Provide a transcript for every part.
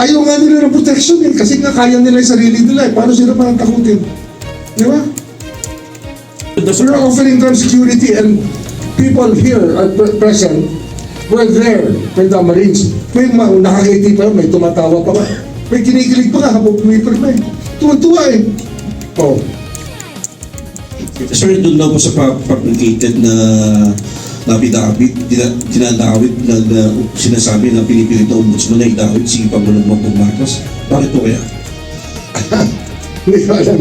Ayaw nga nila ng protection eh, kasi nga kaya nila yung sarili nila eh. Paano sila parang takutin? Di ba? We're offering them security and people here at present were there when the Marines, may nakakiti pa, may tumatawa pa ba? May kinikilig pa nga habang pumipirma eh. Tuwa-tuwa eh. Oh. Sir, doon lang po sa fabricated na napidakit, dinadawit na sinasabi na pinipilit na ombudsman na idawit si Pangulong Bongbong Marcos. Bakit po kaya? Hindi ko alam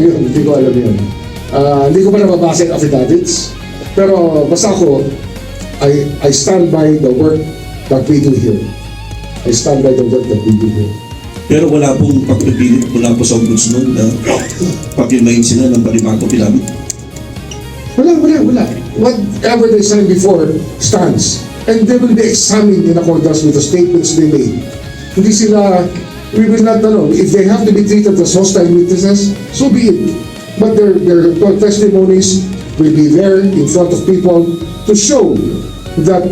yun. Hindi ko pa nababasa yung affidavits. Pero basta ako, I stand by the work that we do here. I stand by the work that we do here. Pero wala pong pagpipilit mula po sa ombudsman na pag-remind sila ng Balimaco Pilamid. Wala. Whatever they signed before stands. And they will be examined in accordance with the statements they made. Hindi sila, we will not know. If they have to be treated as hostile witnesses, so be it. But their testimonies will be there in front of people to show that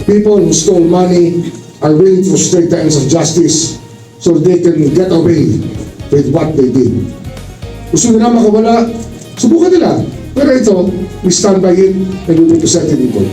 people who stole money are willing to frustrate the ends of justice so they can get away with what they did. Gusto nila makawala, subukan nila. Pero ito, we stand by it and we will present it in court.